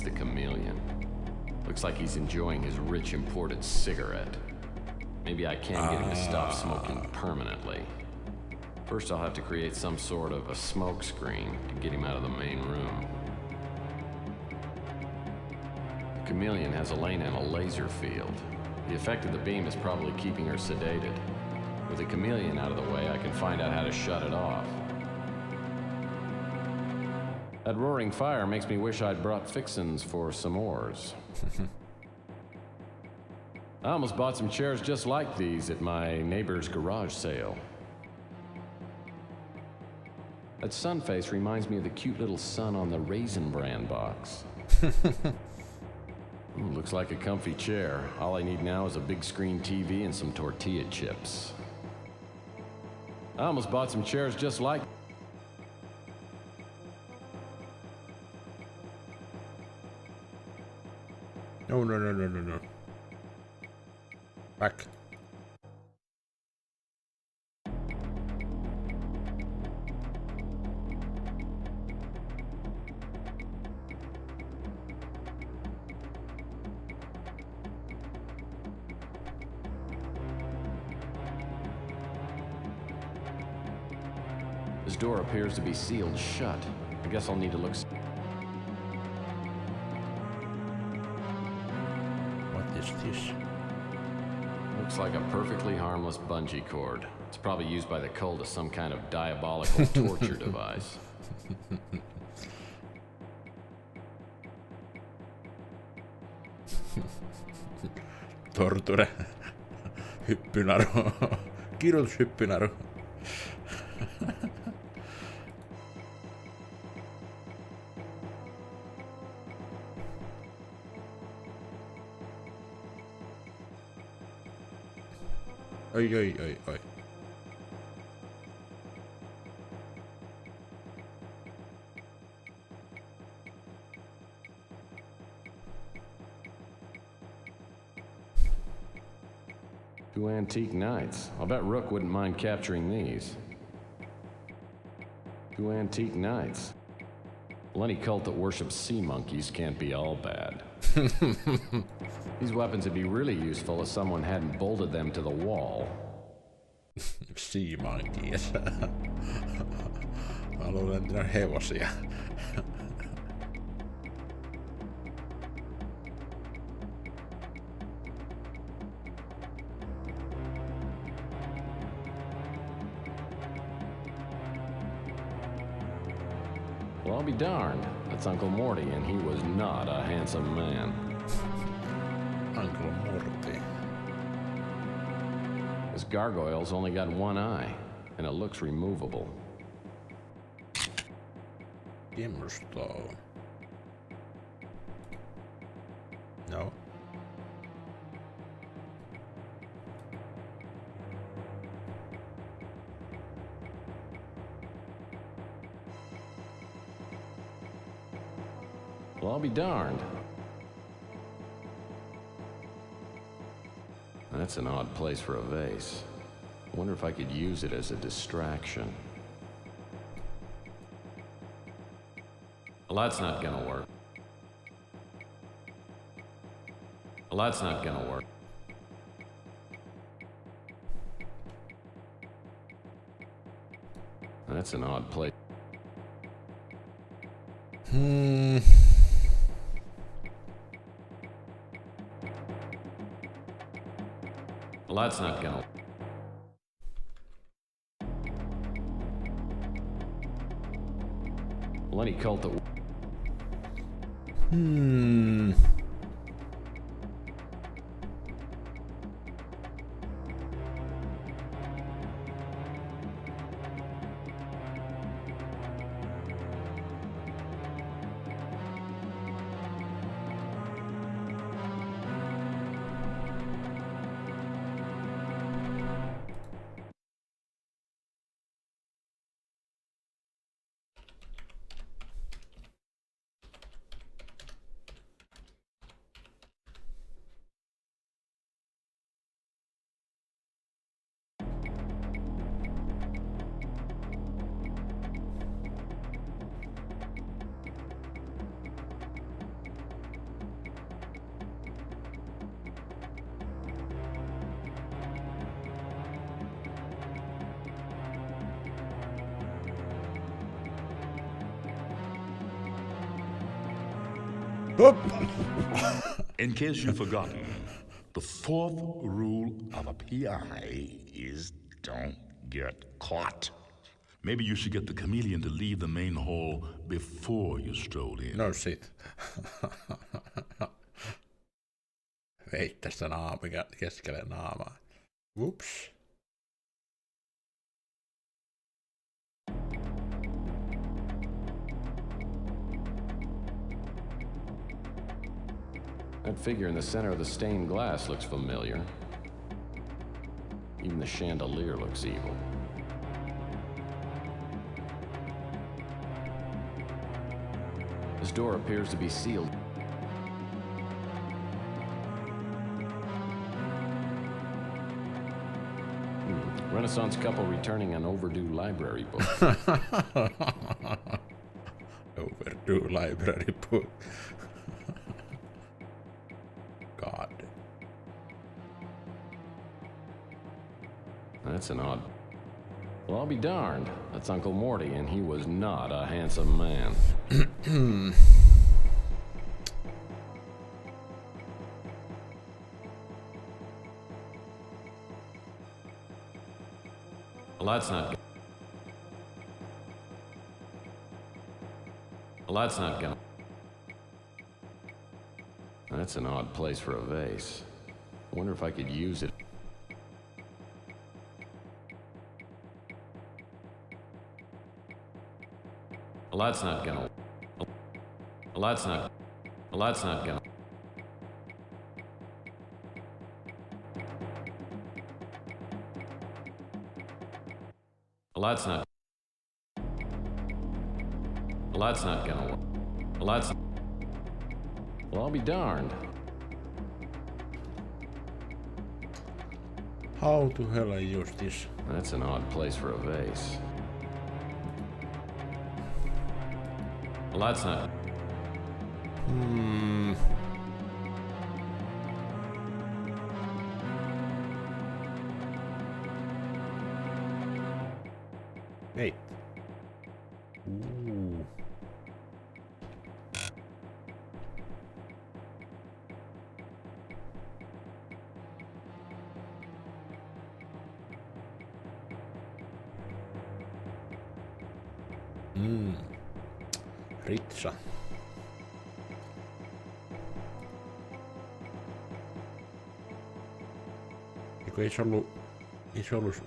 the chameleon. Looks like he's enjoying his rich imported cigarette. Maybe I can get him to stop smoking permanently. First I'll have to create some sort of a smoke screen to get him out of the main room. The chameleon has a lane and a laser field. The effect of the beam is probably keeping her sedated. With the chameleon out of the way, I can find out how to shut it off. That roaring fire makes me wish I'd brought fixins for s'mores. I almost bought some chairs just like these at my neighbor's garage sale. That sun face reminds me of the cute little sun on the Raisin Bran box. Ooh, looks like a comfy chair. All I need now is a big screen TV and some tortilla chips. I almost bought some chairs just like... No. Back. This door appears to be sealed shut. I guess I'll need to look... What is this? Looks like a perfectly harmless bungee cord. It's probably used by the cult as some kind of diabolical torture device. Torture. Hyppynaru. Kirjoitushyppynaru. Oi. Two antique knights. I'll bet Rook wouldn't mind capturing these. Two antique knights. Well, any cult that worships sea monkeys can't be all bad. These weapons would be really useful if someone hadn't bolted them to the wall. Sea monkeys. Mä luulen, että ne on hevosia. Well, I'll be darned. That's Uncle Morty, and he was not a handsome man. Uncle Morty. This gargoyle's only got one eye, and it looks removable. Gemstone. No. Well, I'll be darned. That's an odd place for a vase. I wonder if I could use it as a distraction. Well, that's not gonna work. Well, that's not gonna work. That's an odd place. Well, that's not gonna... Well, any cult that... Hup. In case you've forgotten, the fourth rule of a PI is don't get caught. Maybe you should get the chameleon to leave the main hall before you stroll in. No shit. Veit tästä keskelle naamaa. Whoops. That figure in the center of the stained glass looks familiar. Even the chandelier looks evil. This door appears to be sealed. Renaissance couple returning an overdue library book. Overdue library book. God. That's an odd... Well, I'll be darned. That's Uncle Morty, and he was not a handsome man. Well, that's not... Well, that's not gonna... That's an odd place for a vase. I wonder if I could use it. Well, that's not gonna... Well, that's not... Well, that's not gonna... Well, that's not... Well, that's not gonna work. Well, that's... Well, I'll be darned. How to hell I use this? That's an odd place for a vase. Well, that's not... Wait. Ooh. Ritsa. Eiku ei se ollut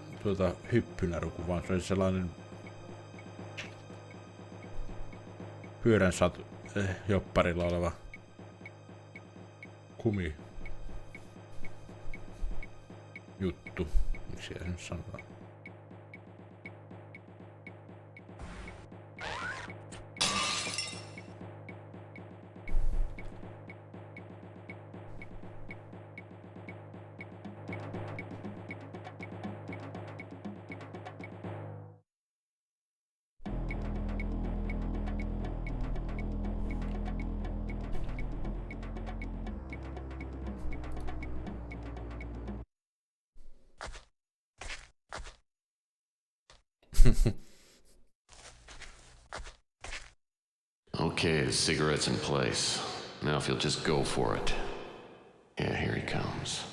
hyppynäruku, vaan se oli sellainen pyörän jopparilla oleva kumi juttu. Miksi se nyt sanotaan? Okay, the cigarette's in place. Now if you'll just go for it. Yeah, here he comes.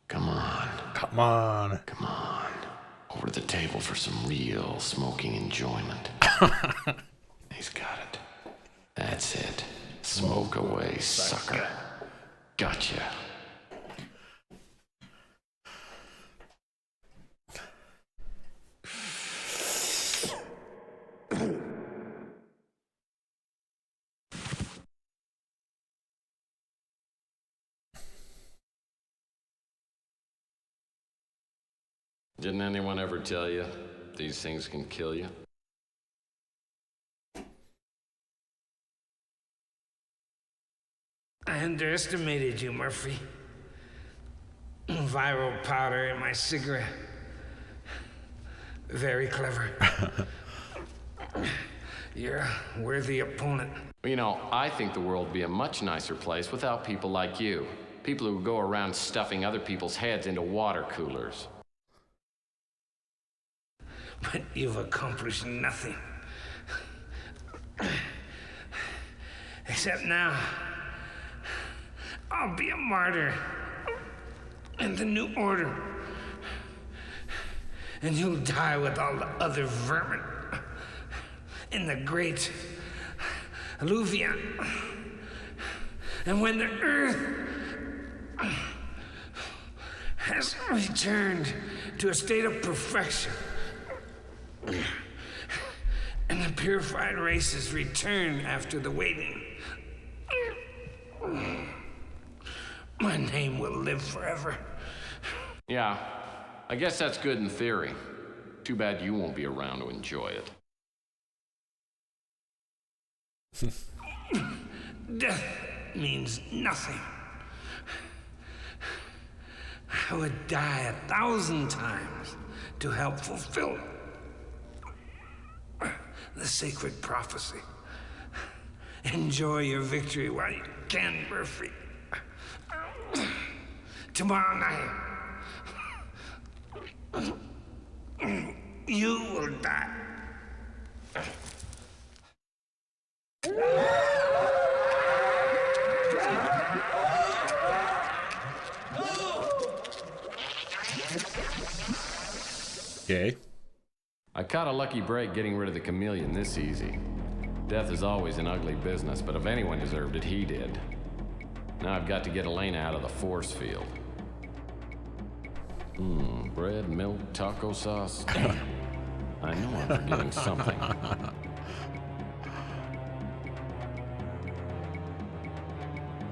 Come on. Come on. Come on. Over to the table for some real smoking enjoyment. He's got it. That's it. Smoke away, sucker. Gotcha. Didn't anyone ever tell you these things can kill you? I underestimated you, Murphy. Viral powder in my cigarette. Very clever. You're a worthy opponent. Well, you know, I think the world would be a much nicer place without people like you. People who go around stuffing other people's heads into water coolers. But you've accomplished nothing. Except now, I'll be a martyr in the New Order. And you'll die with all the other vermin in the great alluvion. And when the earth has returned to a state of perfection, and the purified races return after the waiting, my name will live forever. Yeah, I guess that's good in theory. Too bad you won't be around to enjoy it. Death means nothing. I would die 1,000 times to help fulfill the sacred prophecy. Enjoy your victory while you can, Murphy. Tomorrow night, you will die. Okay. I caught a lucky break getting rid of the chameleon this easy. Death is always an ugly business, but if anyone deserved it, he did. Now I've got to get Elena out of the force field. Bread, milk, taco sauce. Damn. I know I'm forgetting something.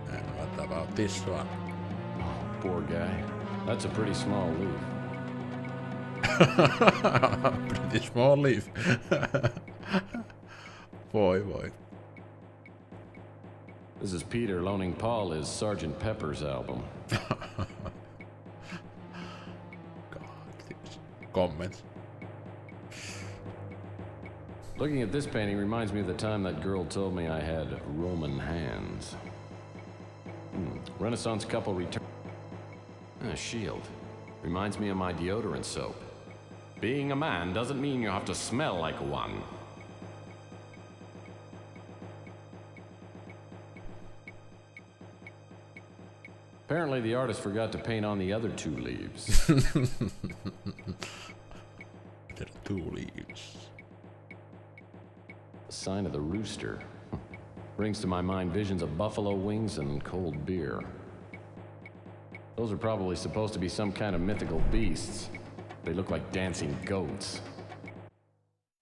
And what about this one? Poor guy. That's a pretty small leaf. Pretty small leaf. Voi. This is Peter loaning Paul his Sgt. Pepper's album. God, these comments. Looking at this painting reminds me of the time that girl told me I had Roman hands. Renaissance couple return. A shield. Reminds me of my deodorant soap. Being a man doesn't mean you have to smell like one. Apparently the artist forgot to paint on the other two leaves. There are 2 leaves. A sign of the rooster. Brings to my mind visions of buffalo wings and cold beer. Those are probably supposed to be some kind of mythical beasts. They look like dancing goats.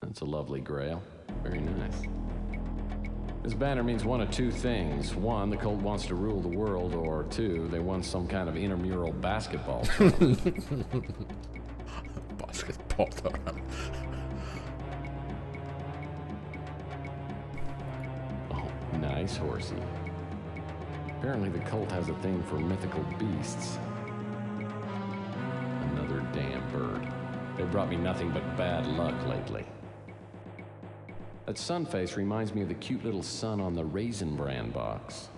That's a lovely grail. Very nice. This banner means one of 2 things. 1, the cult wants to rule the world, or 2, they won some kind of intramural basketball tournament. Basketball tournament. Oh, nice horsey. Apparently the cult has a thing for mythical beasts. Another damn bird. They brought me nothing but bad luck lately. That sun face reminds me of the cute little sun on the Raisin Bran box.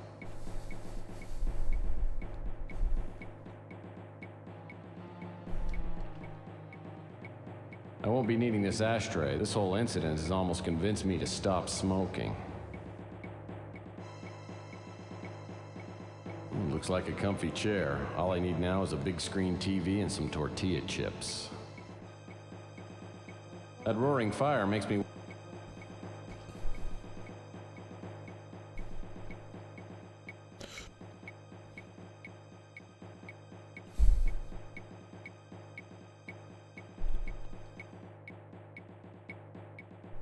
I won't be needing this ashtray. This whole incident has almost convinced me to stop smoking. Looks like a comfy chair. All I need now is a big screen TV and some tortilla chips. That roaring fire makes me...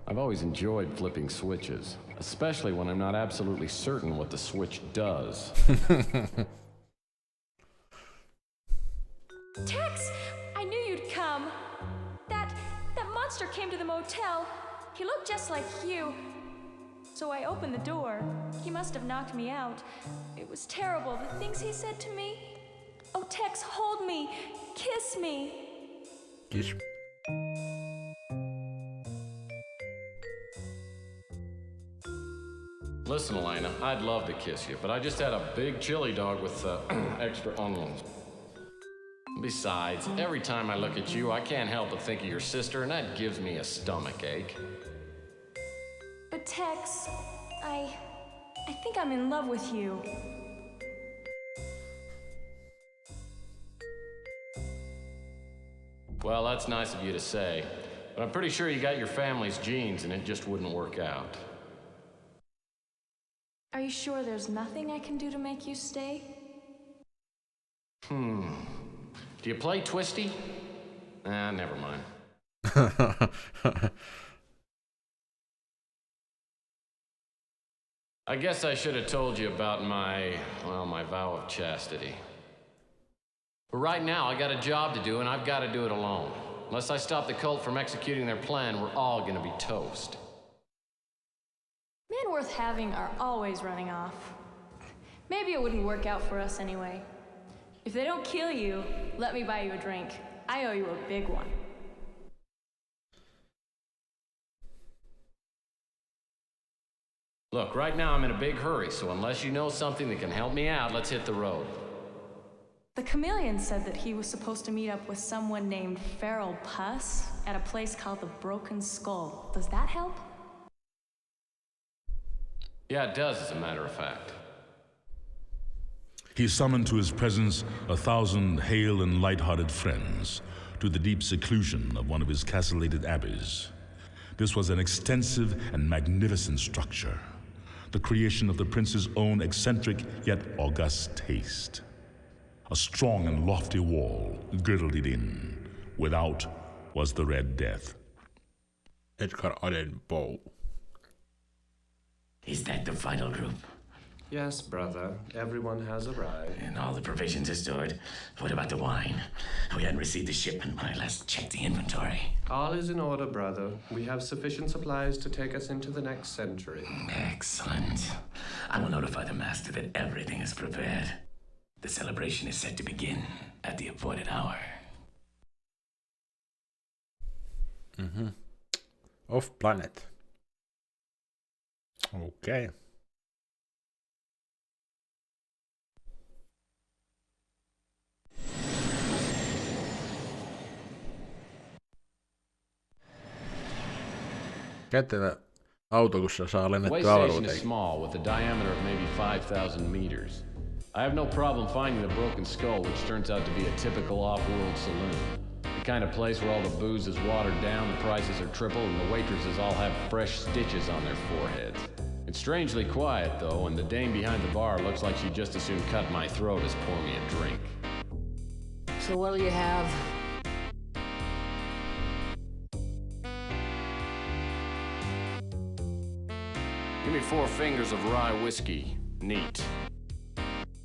I've always enjoyed flipping switches, especially when I'm not absolutely certain what the switch does. Tex! I knew you'd come. That monster came to the motel. He looked just like you. So I opened the door. He must have knocked me out. It was terrible, the things he said to me. Oh, Tex, hold me. Kiss me. Kiss. Listen, Elena, I'd love to kiss you, but I just had a big chili dog with extra onions. Besides, every time I look at you, I can't help but think of your sister, and that gives me a stomach ache. But Tex, I think I'm in love with you. Well, that's nice of you to say, but I'm pretty sure you got your family's genes and it just wouldn't work out. Are you sure there's nothing I can do to make you stay? Do you play Twisty? Never mind. I guess I should have told you about my vow of chastity. But right now, I got a job to do, and I've got to do it alone. Unless I stop the cult from executing their plan, we're all gonna be toast. Men worth having are always running off. Maybe it wouldn't work out for us anyway. If they don't kill you, let me buy you a drink. I owe you a big one. Look, right now I'm in a big hurry, so unless you know something that can help me out, let's hit the road. The chameleon said that he was supposed to meet up with someone named Feral Puss at a place called the Broken Skull. Does that help? Yeah, it does, as a matter of fact. He summoned to his presence 1,000 hale and light-hearted friends to the deep seclusion of one of his castellated abbeys. This was an extensive and magnificent structure, the creation of the prince's own eccentric yet august taste. A strong and lofty wall girdled it in. Without was the Red Death. Edgar Allan Poe. Is that the final group? Yes, brother. Everyone has arrived. And all the provisions are stored. What about the wine? We hadn't received the shipment when I last checked the inventory. All is in order, brother. We have sufficient supplies to take us into the next century. Excellent. I will notify the master that everything is prepared. The celebration is set to begin at the appointed hour. Off planet. Okay. Kätevä auto, kun saa The way lennettyä station is avaruuteen. small, with a diameter of maybe 5,000 meters. I have no problem finding the Broken Skull, which turns out to be a typical off-world saloon. The kind of place where all the booze is watered down, the prices are triple, and the waitresses all have fresh stitches on their foreheads. It's strangely quiet, though, and the dame behind the bar looks like she'd just as soon cut my throat as pour me a drink. So what'll you have? Give me 4 fingers of rye whiskey. Neat.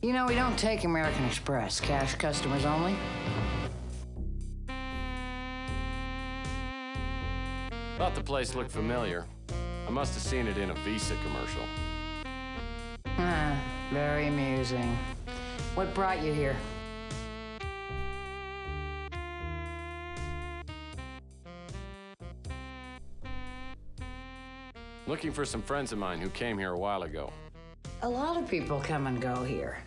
You know, we don't take American Express. Cash customers only. Thought the place looked familiar. I must have seen it in a Visa commercial. Ah, very amusing. What brought you here? Looking for some friends of mine who came here a while ago. A lot of people come and go here.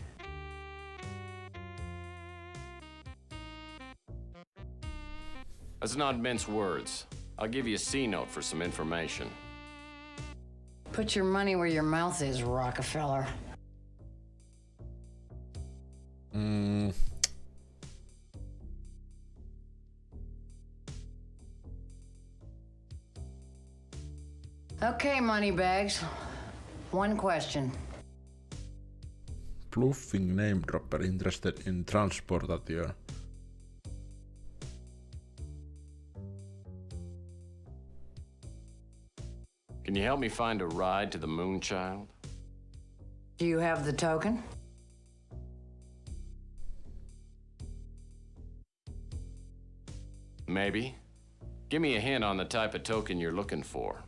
Let's not mince words. I'll give you a C-note for some information. Put your money where your mouth is, Rockefeller. Okay, moneybags. One question. Bluffing name dropper interested in transportation. Can you help me find a ride to the Moonchild? Do you have the token? Maybe. Give me a hint on the type of token you're looking for.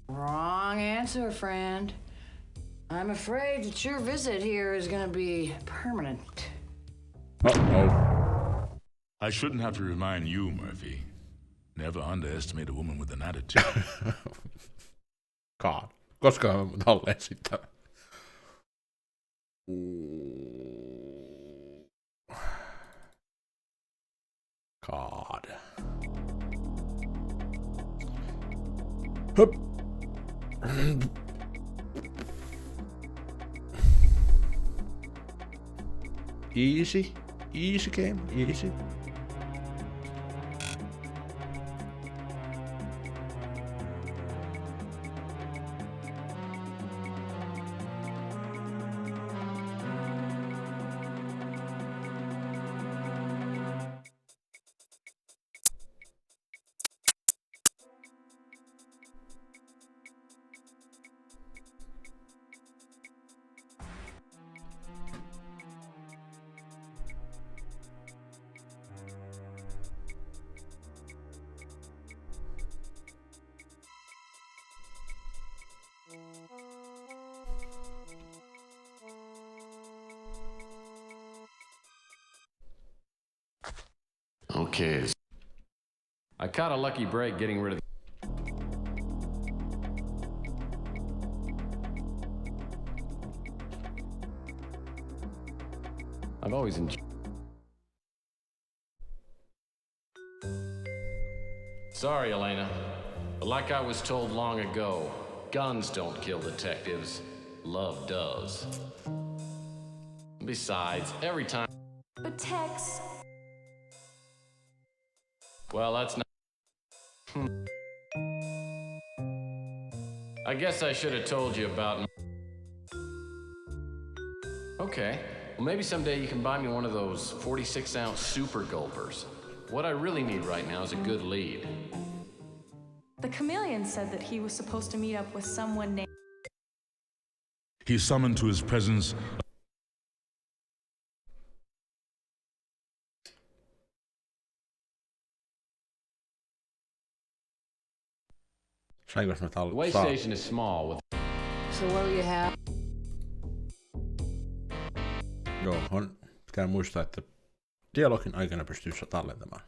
Wrong answer, friend. I'm afraid that your visit here is gonna be permanent. Uh-oh. I shouldn't have to remind you, Murphy. Never underestimate a woman with an attitude. God. Koska mä tolleen sitä. God. Hup. Easy. Easy game. Easy. Okay. I caught a lucky break getting rid of. I've always enjoyed. Sorry, Elena, but like I was told long ago, guns don't kill detectives. Love does. Besides, every time. But Tex, Well, that's not. I guess I should have told you about. Okay. Well, maybe someday you can buy me one of those 46-ounce super gulpers. What I really need right now is a good lead. the chameleon said that he was supposed to meet up with someone named. He summoned to his presence Sainko mä The way station is small with. So what do you have? Joo, pitää muistaa, että dialogin aikana pystyy tallentamaan.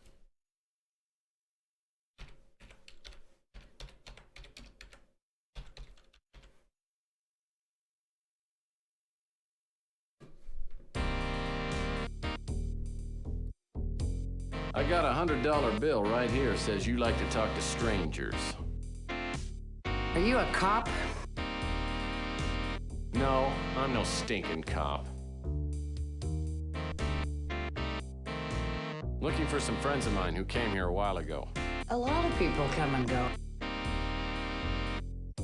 I got a $100 bill right here. Says you like to talk to strangers. Are you a cop? No, I'm no stinking cop. Looking for some friends of mine who came here a while ago. A lot of people come and go.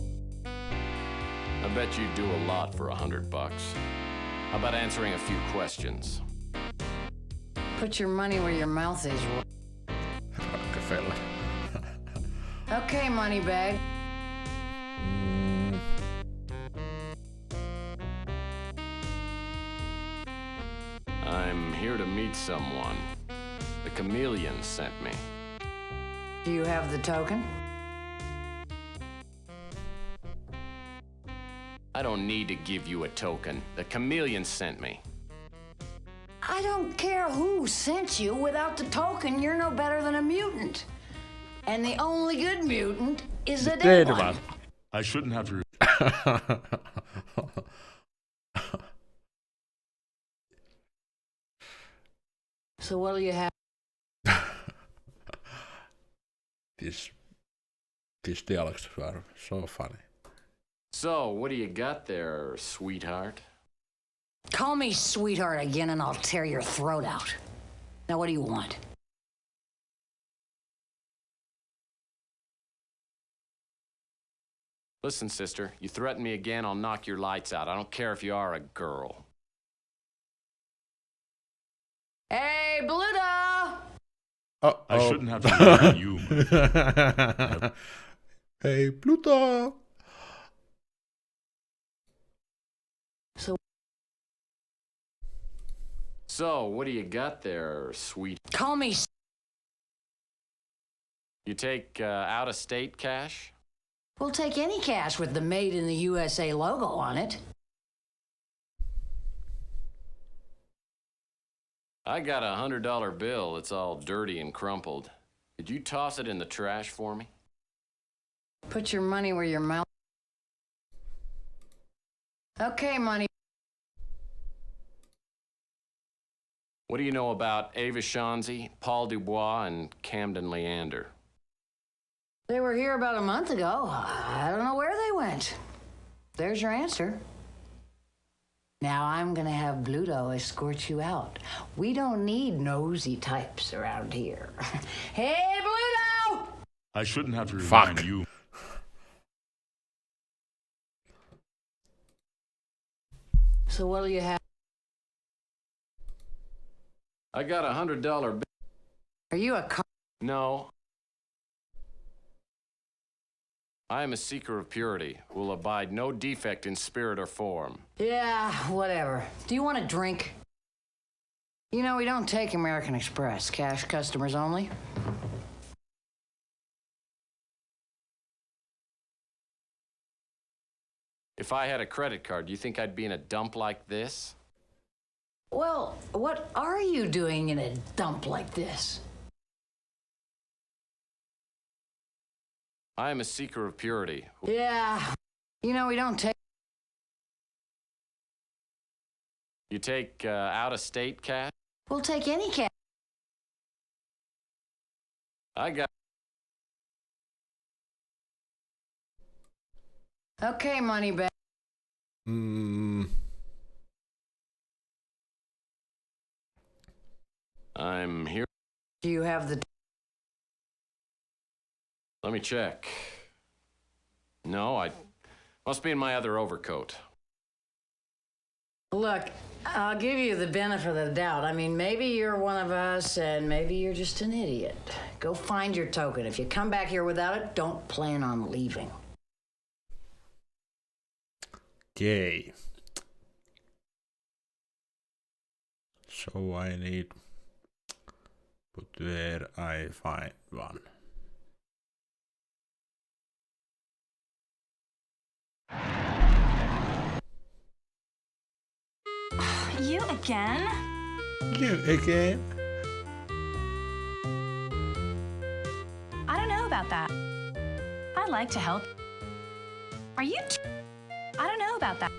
I bet you'd do a lot for $100. How about answering a few questions? Put your money where your mouth is. Rockefeller. Okay, Moneybag. I'm here to meet someone. The chameleon sent me. Do you have the token? I don't need to give you a token. The chameleon sent me. I don't care who sent you. Without the token, you're no better than a mutant. And the only good mutant is a dead one. I shouldn't have to. So what do you have? These dialogues are so funny. So, what do you got there, sweetheart? Call me sweetheart again and I'll tear your throat out. Now what do you want? Listen, sister, you threaten me again, I'll knock your lights out. I don't care if you are a girl. Hey, Bluto! I shouldn't have to remind you. Hey, Pluto! So, what do you got there, sweet? Call me. You take out-of-state cash? We'll take any cash with the Made in the USA logo on it. I got a $100 bill. It's all dirty and crumpled. Could you toss it in the trash for me? Put your money where your mouth. Okay, money. What do you know about Ava Shanzi, Paul Dubois, and Camden Leander? They were here about a month ago. I don't know where they went. There's your answer. Now I'm gonna have Bluto escort you out. We don't need nosy types around here. Hey, Bluto! I shouldn't have to remind you. So what do you have? I got a $100 bill. Are you a cop? No. I am a seeker of purity, who will abide no defect in spirit or form. Yeah, whatever. Do you want a drink? You know, we don't take American Express. Cash customers only. If I had a credit card, do you think I'd be in a dump like this? Well, what are you doing in a dump like this? I am a seeker of purity. Yeah. You know, we don't take. You take out-of-state cash? We'll take any cash. I got... Okay, money bag. I'm here. Do you have the... Let me check. No, I must be in my other overcoat. Look, I'll give you the benefit of the doubt. I mean, maybe you're one of us, and maybe you're just an idiot. Go find your token. If you come back here without it, don't plan on leaving. Okay. So I need... But where I find one? You again? You again? I don't know about that. I like to help. Are you? I don't know about that.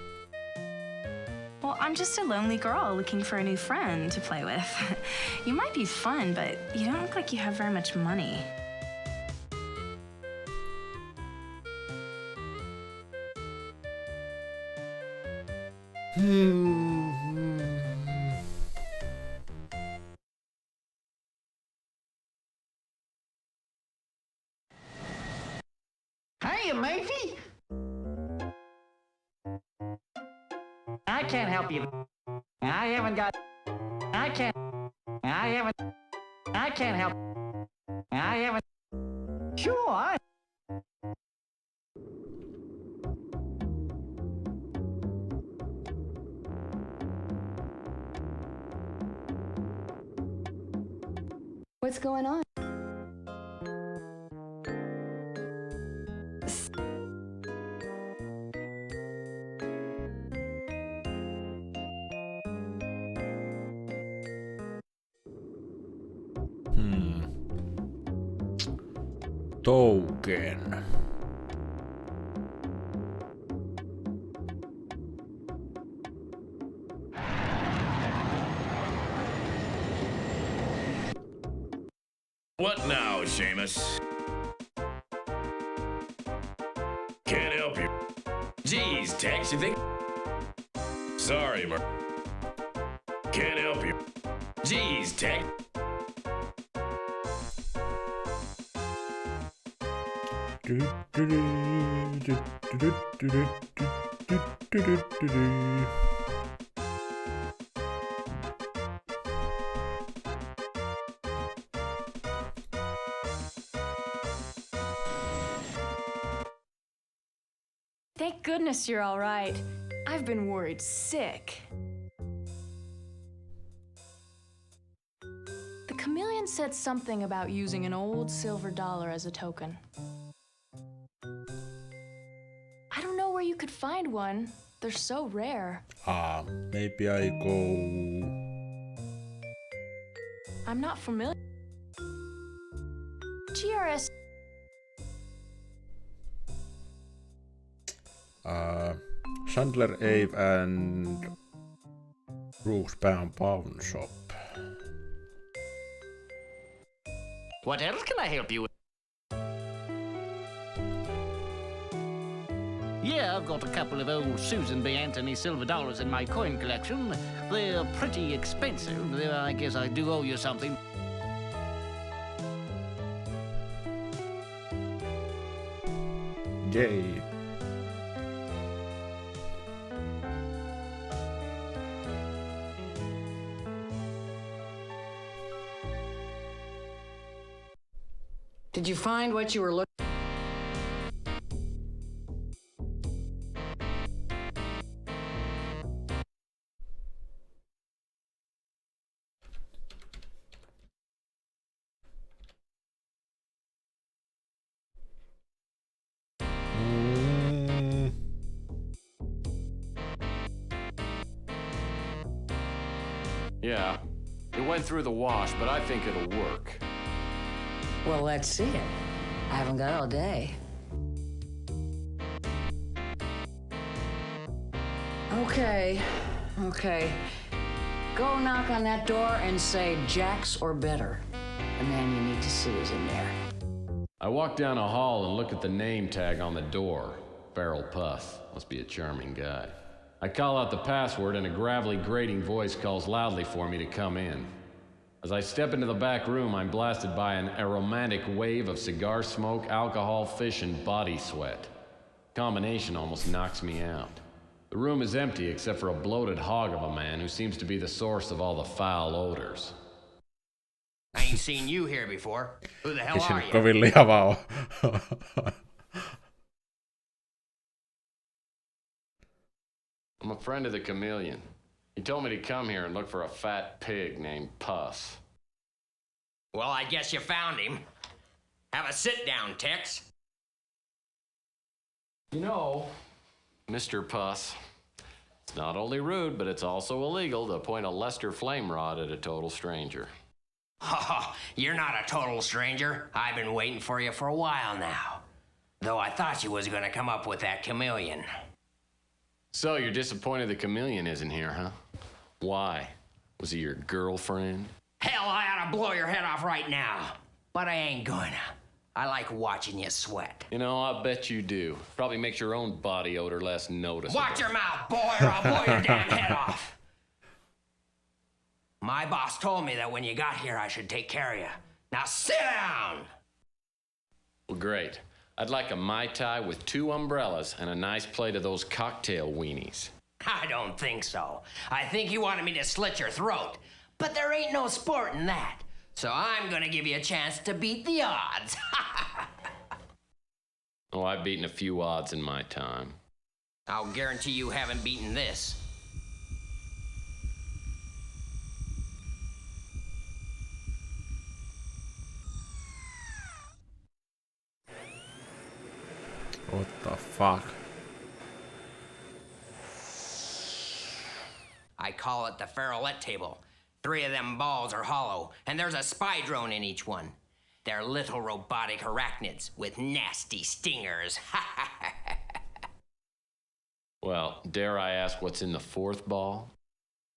Well, I'm just a lonely girl looking for a new friend to play with. You might be fun, but you don't look like you have very much money. Hiya, matey. I can't help you. I haven't got... I can't help. I haven't... Sure. What's going on? Token. What now, Seamus? Can't help you. Geez, Tex, you think? Sorry, Mer. Can't help you. Geez, Tex. Thank goodness you're all right. I've been worried sick. The chameleon said something about using an old silver dollar as a token. I don't know where you could find one. They're so rare. Maybe I go... I'm not familiar. GRS. Chandler Ave and Brooks Pawn Shop. What else can I help you with? Yeah, I've got a couple of old Susan B. Anthony silver dollars in my coin collection. They're pretty expensive, though I guess I do owe you something. Yay. Did you find what you were looking? Yeah, it went through the wash, but I think it'll work. Well, let's see it. I haven't got all day. Okay. Go knock on that door and say Jax or better. The man you need to see is in there. I walk down a hall and look at the name tag on the door. Feral Puss. Must be a charming guy. I call out the password and a gravelly, grating voice calls loudly for me to come in. As I step into the back room, I'm blasted by an aromatic wave of cigar smoke, alcohol, fish, and body sweat. Combination almost knocks me out. The room is empty except for a bloated hog of a man who seems to be the source of all the foul odors. I ain't seen you here before. Who the hell Ei se are nyt you? kovin lihavaa oo. I'm a friend of the chameleon. He told me to come here and look for a fat pig named Puss. Well, I guess you found him. Have a sit down, Tex. You know, Mr. Puss, it's not only rude, but it's also illegal to point a Lester flame rod at a total stranger. Oh, you're not a total stranger. I've been waiting for you for a while now. Though I thought you was gonna come up with that chameleon. So you're disappointed the chameleon isn't here, huh? Why? Was he your girlfriend? Hell, I ought to blow your head off right now. But I ain't gonna. I like watching you sweat. You know, I bet you do. Probably makes your own body odor less noticeable. Watch your mouth, boy, or I'll blow your damn head off. My boss told me that when you got here, I should take care of you. Now sit down! Well, great. I'd like a Mai Tai with 2 umbrellas and a nice plate of those cocktail weenies. I don't think so. I think you wanted me to slit your throat. But there ain't no sport in that. So I'm gonna give you a chance to beat the odds. Oh, I've beaten a few odds in my time. I'll guarantee you haven't beaten this. What the fuck? I call it the Farolette table. 3 of them balls are hollow, and there's a spy drone in each one. They're little robotic arachnids with nasty stingers. Well, dare I ask what's in the 4th ball?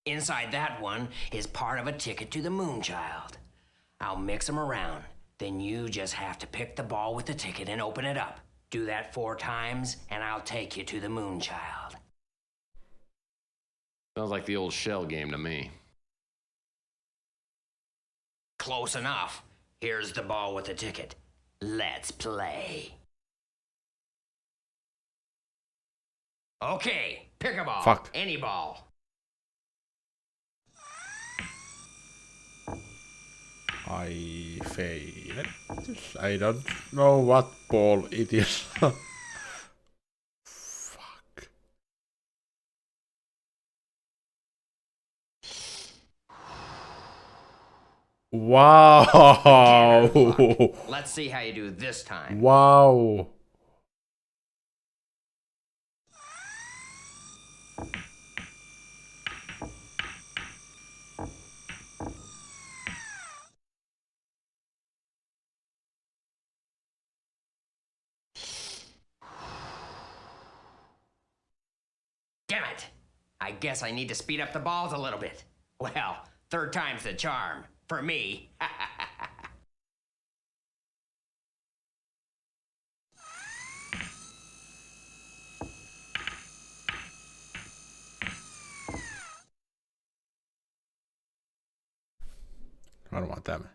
Inside that one is part of a ticket to the Moonchild. I'll mix them around. Then you just have to pick the ball with the ticket and open it up. Do that 4 times, and I'll take you to the Moonchild. Sounds like the old shell game to me. Close enough. Here's the ball with the ticket. Let's play. Okay, pick a ball. Fuck. Any ball. I failed. I don't know what ball it is. Fuck. Wow. Let's see how you do this time. Wow. Damn it! I guess I need to speed up the balls a little bit. Well, 3rd time's the charm. For me. Varmaan tämä.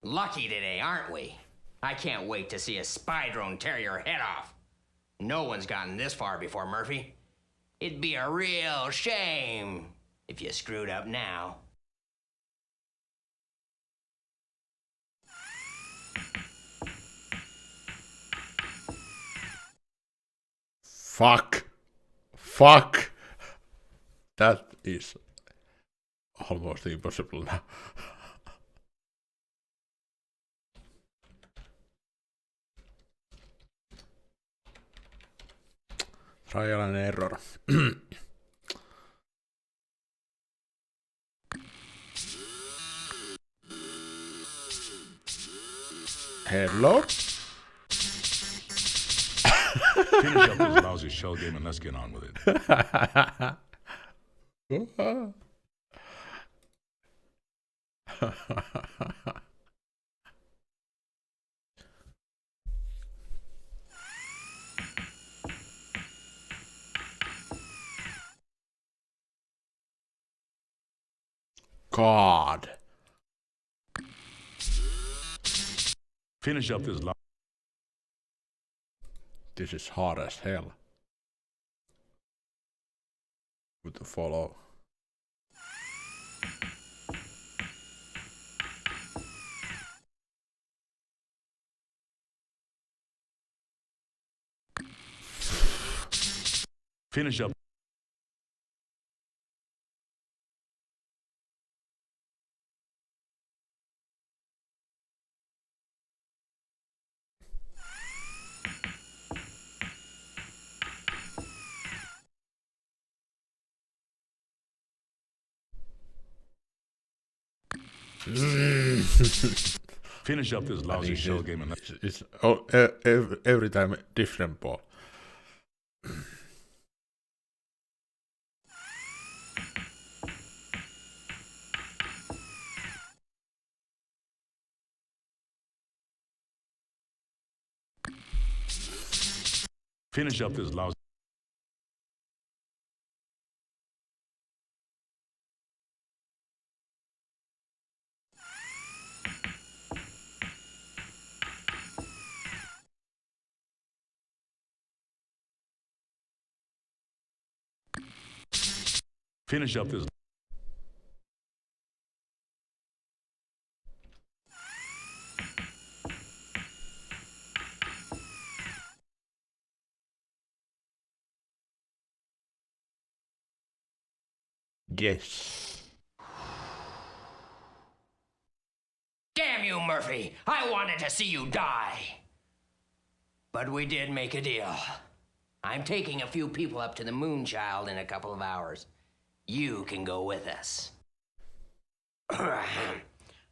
Lucky today, aren't we? I can't wait to see a spy drone tear your head off. No one's gotten this far before, Murphy. It'd be a real shame if you screwed up now. Fuck. Fuck. That is almost impossible now. Trial and error. Hello? Finish up this lousy shell game and let's get on with it. God. Finish up this This is hard as hell. Good to follow. Finish up. Finish up this lousy shell game and it's every time different ball. finish up this lousy. Finish up this. Yes. Damn you, Murphy! I wanted to see you die. But we did make a deal. I'm taking a few people up to the Moonchild in a couple of hours. You can go with us. I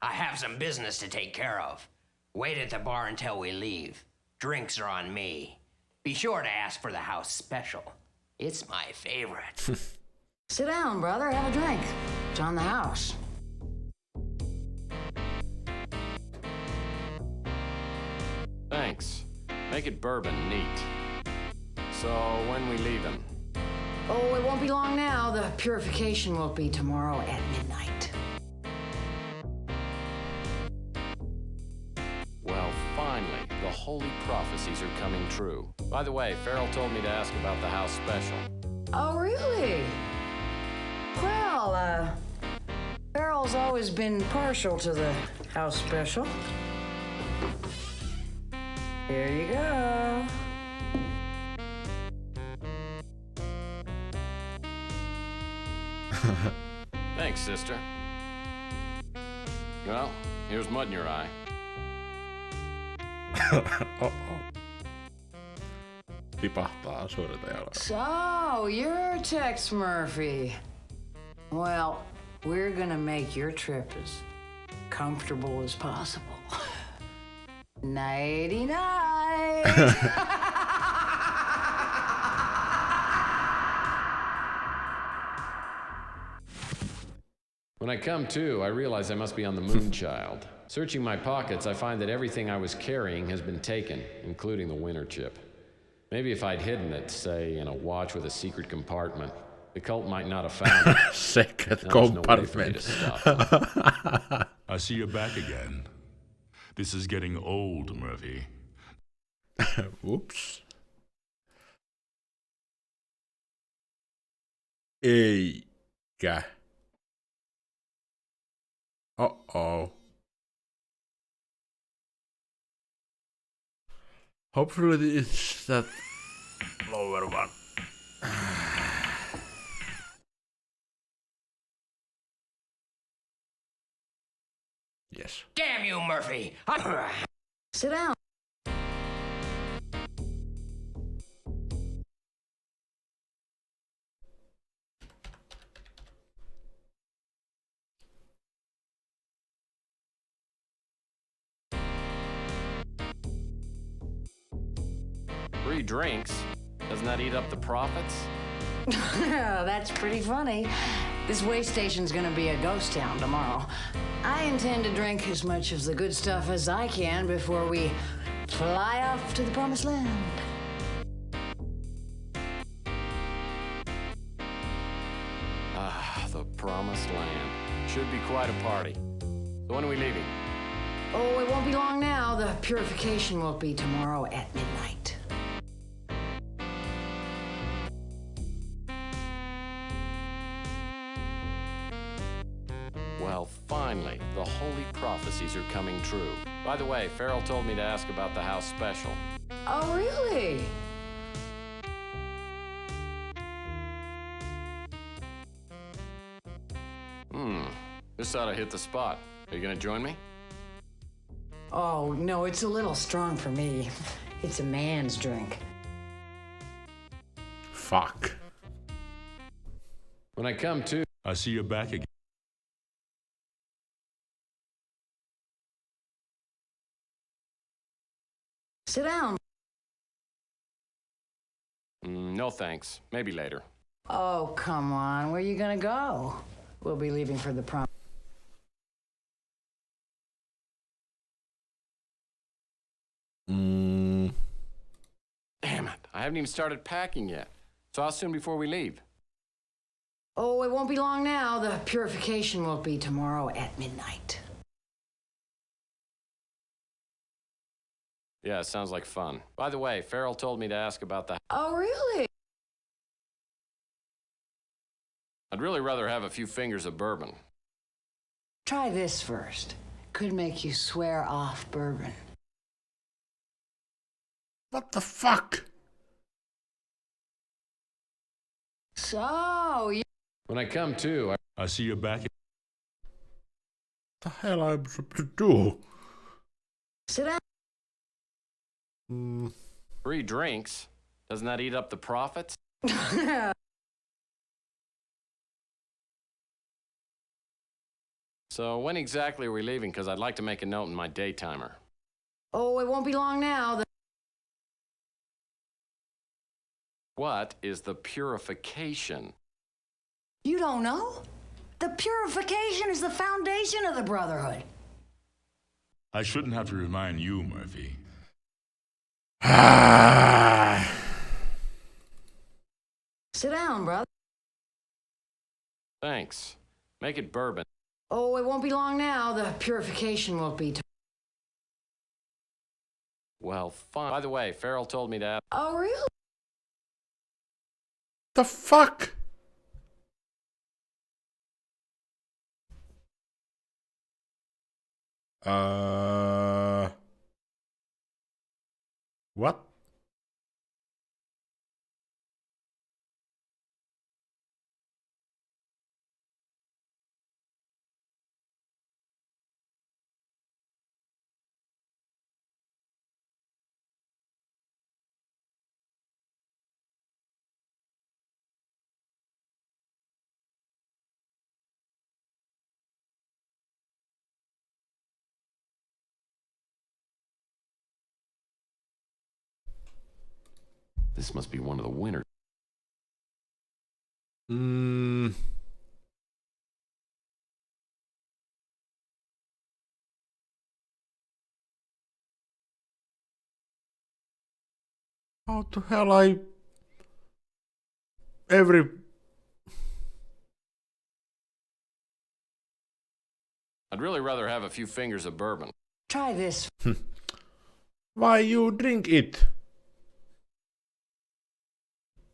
have some business to take care of. Wait at the bar until we leave. Drinks are on me. Be sure to ask for the house special. It's my favorite. Sit down, brother. Have a drink. It's on the house. Thanks. Make it bourbon neat. So, when we leaving? Oh, it won't be long now. The purification will be tomorrow at midnight. Well, finally, the holy prophecies are coming true. By the way, Farrell told me to ask about the house special. Oh, really? Well, Farrell's always been partial to the house special. Here you go. Thanks, sister. Well, here's mud in your eye. Tipahtaa suorittajalla. So, you're Tex Murphy. Well, we're gonna make your trip as comfortable as possible. Nighty night. When I come to, I realize I must be on the Moonchild. Searching my pockets, I find that everything I was carrying has been taken, including the winter chip. Maybe if I'd hidden it, say, in a watch with a secret compartment, the cult might not have found it. Secret Now there's no way for me compartment. to stop. I see you're back again. This is getting old, Murphy. Whoops. Eikä. Uh-oh. Hopefully it's that lower one. Yes. Damn you, Murphy! Sit down. Free drinks? Doesn't that eat up the profits? That's pretty funny. This way station's gonna be a ghost town tomorrow. I intend to drink as much of the good stuff as I can before we fly off to the promised land. Ah, the promised land. Should be quite a party. So when are we leaving? Oh, it won't be long now. The purification will be tomorrow at midnight. Well, finally, the holy prophecies are coming true. By the way, Farrell told me to ask about the house special. Oh, really? This ought to hit the spot. Are you gonna join me? Oh, no, it's a little strong for me. It's a man's drink. Fuck. When I come to, I see you're back again. Sit down. No thanks. Maybe later. Oh, come on. Where are you gonna go? We'll be leaving for the prom. Damn it, I haven't even started packing yet. So how soon before we leave? Oh, it won't be long now. The purification will be tomorrow at midnight. Yeah, sounds like fun. By the way, Farrell told me to ask about the... Oh, really? I'd really rather have a few fingers of bourbon. Try this first. Could make you swear off bourbon. What the fuck? So, you... When I come to, I see you're back. The hell I'm supposed to do? Sit down. Free drinks? Doesn't that eat up the profits? So when exactly are we leaving? Because I'd like to make a note in my day timer. Oh, it won't be long now. What is the purification? You don't know? The purification is the foundation of the Brotherhood. I shouldn't have to remind you, Murphy. Sit down, brother. Thanks. Make it bourbon. Oh, it won't be long now. The purification will be... Well, fine. By the way, Farrell told me to... Oh, really? The fuck? What? This must be one of the winners. How the hell I... Every... I'd really rather have a few fingers of bourbon. Try this. Why you drink it?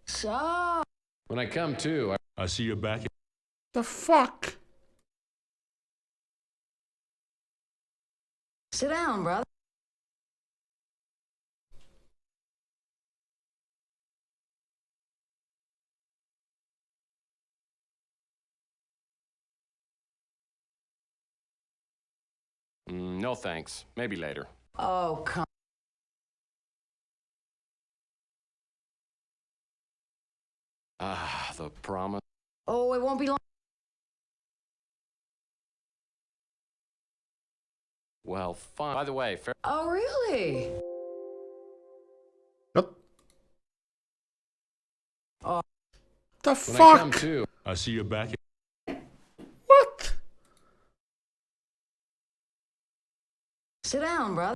So... When I come to, I see you're back. The fuck? Sit down, brother. No thanks. Maybe later. Oh, come... Ah, the promise. Oh, it won't be long... Well, fine. By the way, Oh, really? What? The When I come fuck? to, I see you're back. What? Sit down, brother.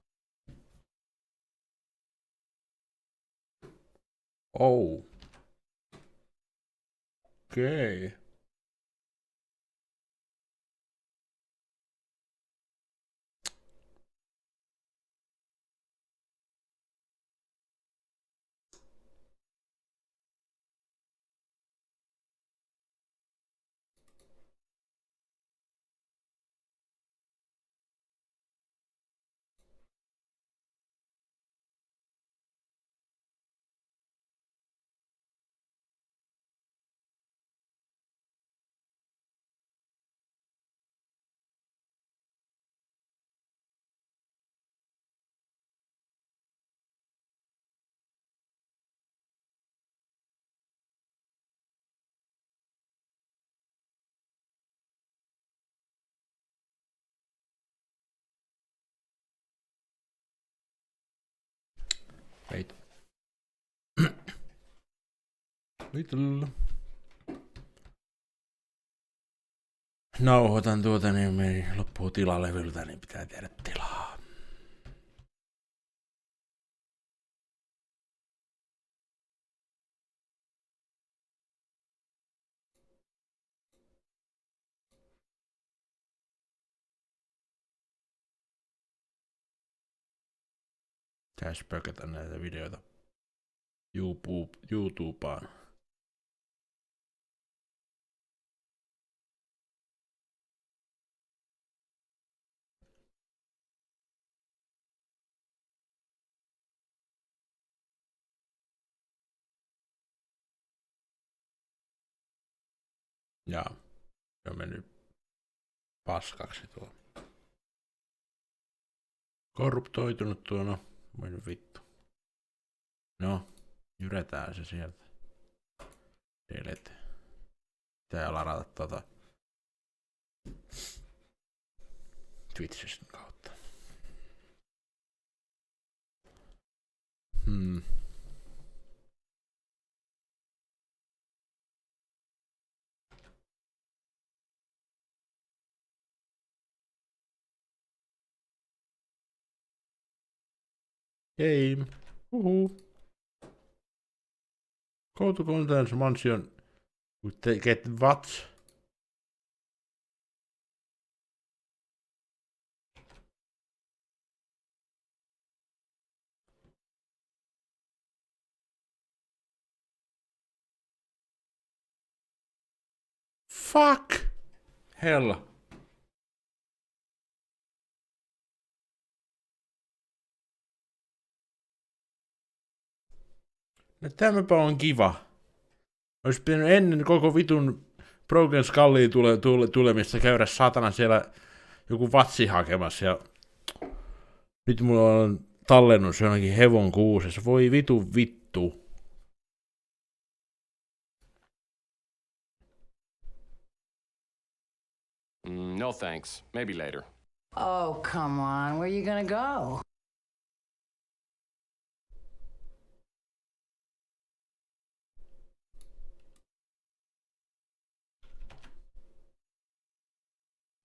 Oh. Okay. Wait. Little. Nauhoitan tuota, niin meni loppuu tilalevyltä, niin pitää tehdä tilaa. Pitäis pökätä näitä videoita YouTubaan. Jaa, se on mennyt paskaksi tuo. Korruptoitunut tuo, no, mennyt vittu. No, jyretään se sieltä. Delete. Pitää ladata tota Twitchistä kautta. Game. Go to contents mansion. Get what? Fuck! Hell. No tämäpä on kiva. Olisi pitänyt ennen koko vitun Broken Skulliin tulemista käydä satana siellä joku vatsi hakemassa ja nyt mulla on tallennus jonnekin hevon kuusessa. Voi vittu. No thanks. Maybe later. Oh, come on. Where you gonna go?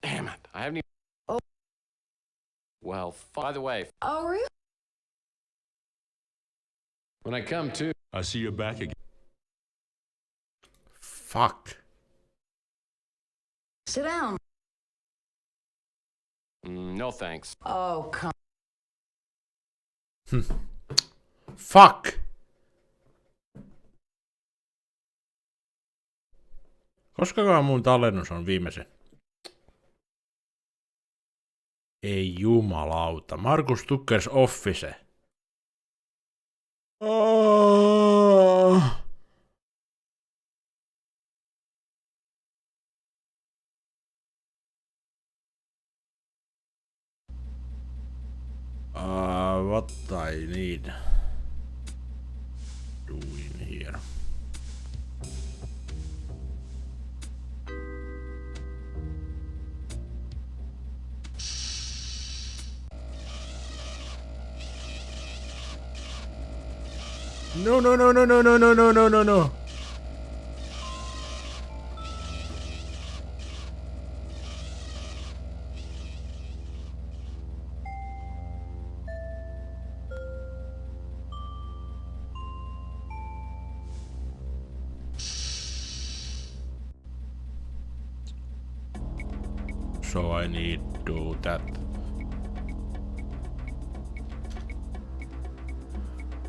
Damn it. I haven't even... Oh. Well, by the way, Oh, really? when I come to... I see you're back again. Fuck. Sit down. No thanks. Oh, come. Fuck. Koskakohan mun tallennus on viimeisen? Ei jumalauta. Markus Tuckers Office. Oh. What I need doing here. No. so I need to do that.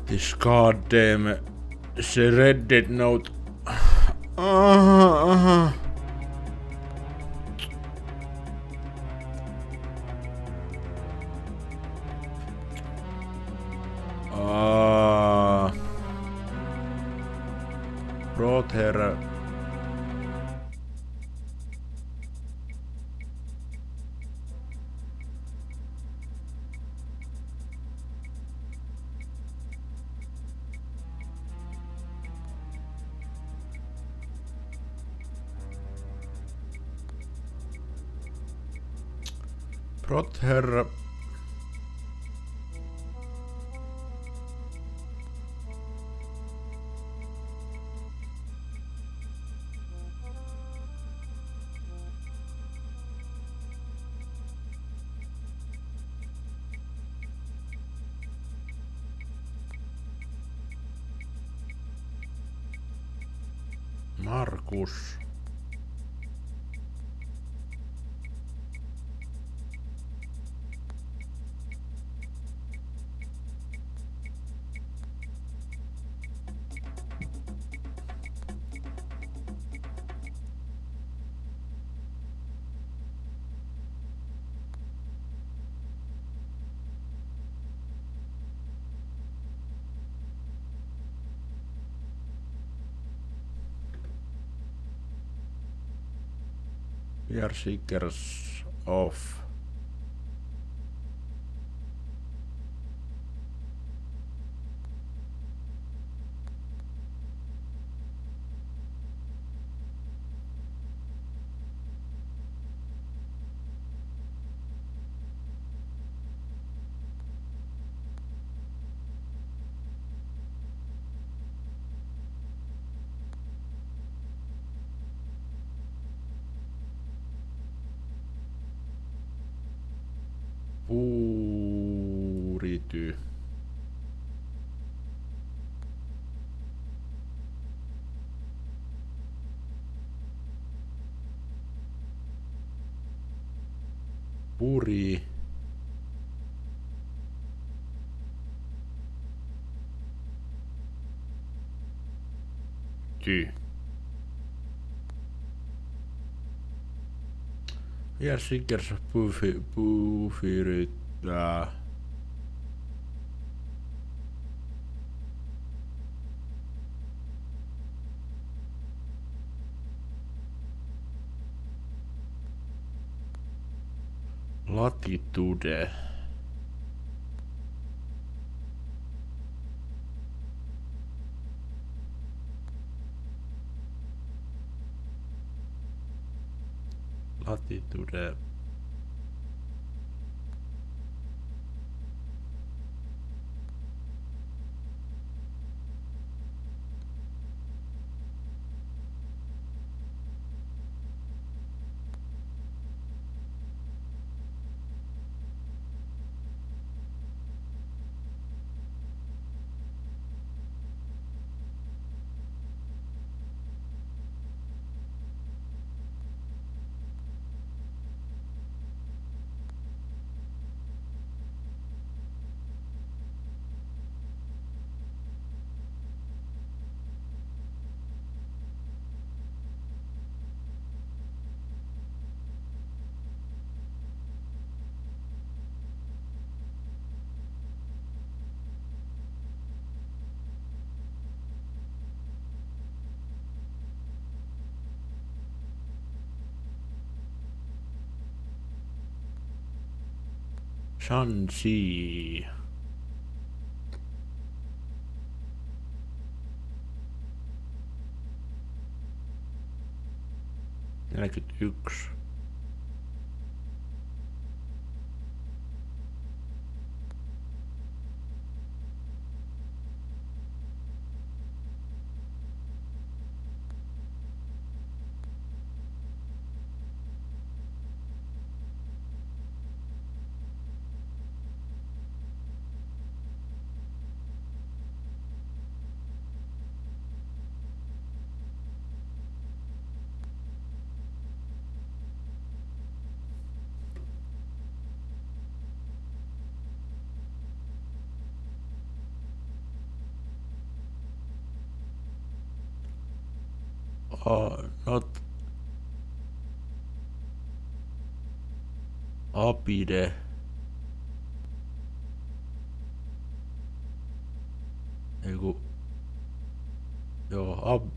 This goddamn shredded note. Brought her. Brought her. Markus. We are seekers of. Puurity. Puri. Ty. We are seekers of Puufiri. Latitude. Latitude. Shanxi. Neljäkymmentäyksi. Not Apide. Eiku. Joo,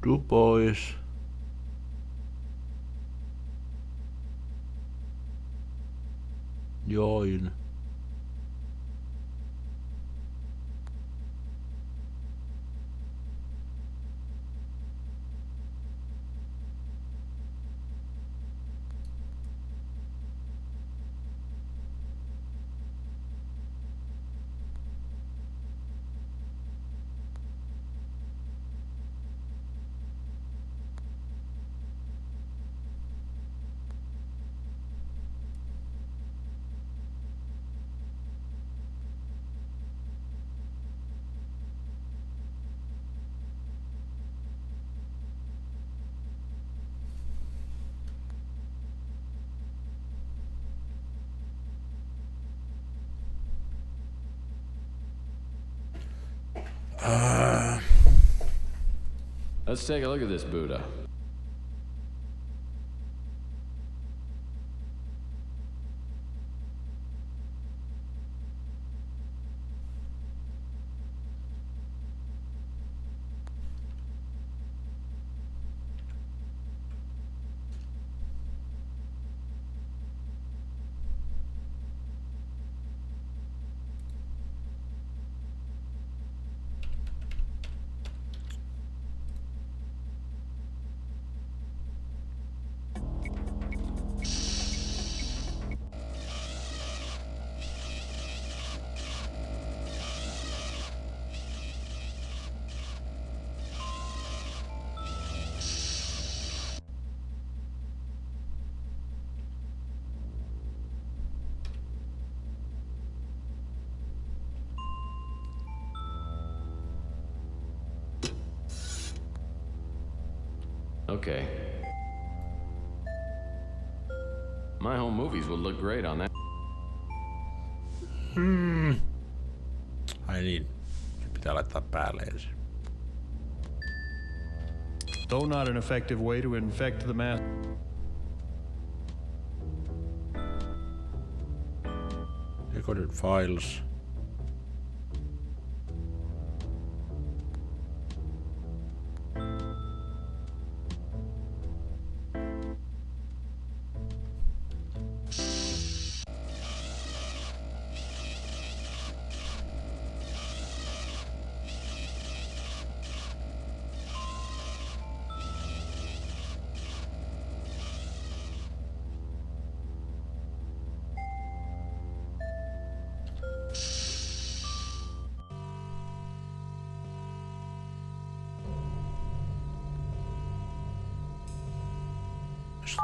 Du Bois. Join. Let's take a look at this Buddha. Okay. My home movies would look great on that. Ai niin. Se pitää laittaa päälle ensin. Though not an effective way to infect the mass. Recorded files.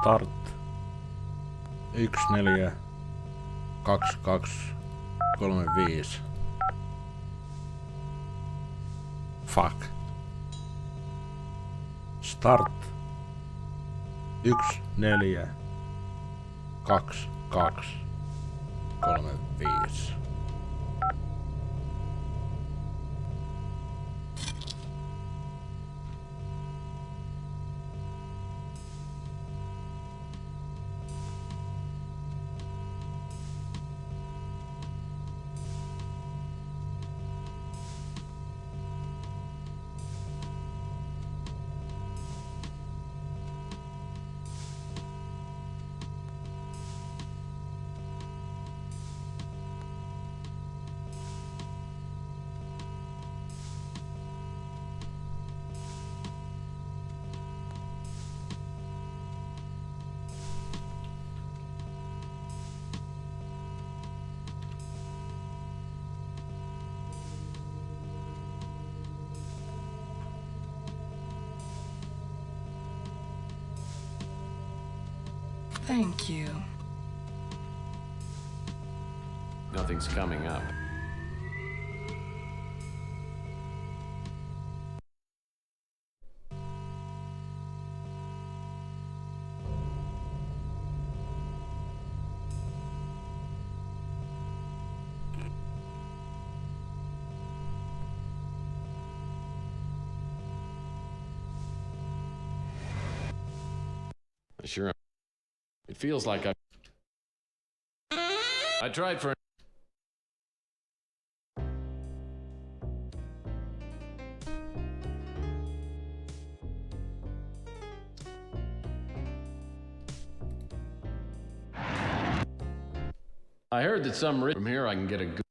Start 1 4 2 2 3 5. Fuck. Start 1 4 2 2 3 5. Thank you. Nothing's coming up. Sure. It feels like I tried for. I heard that from here I can get a good.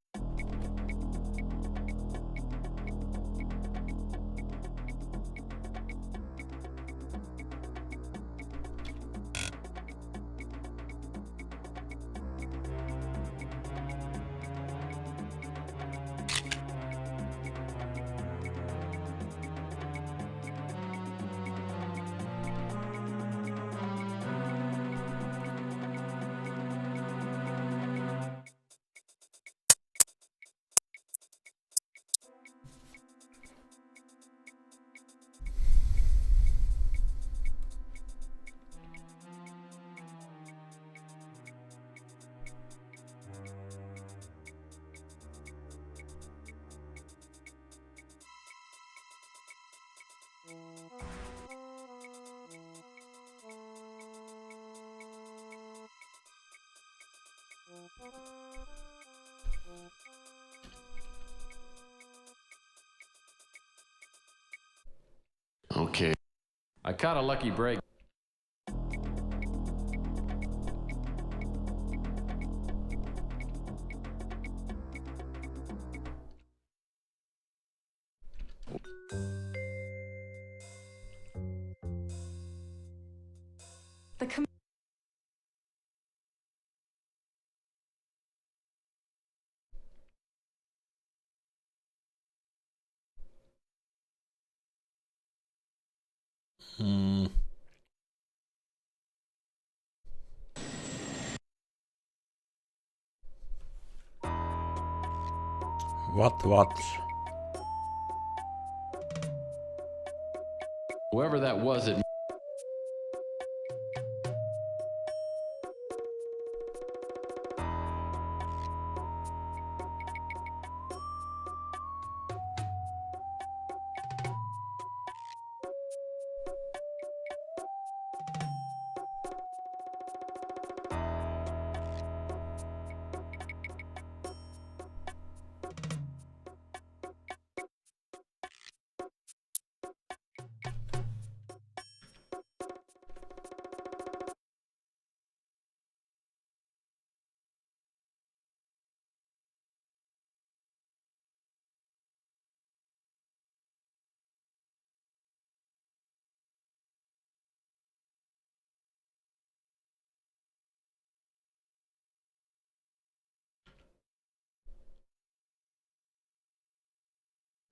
Okay. I caught a lucky break. The What? Whoever that was, it.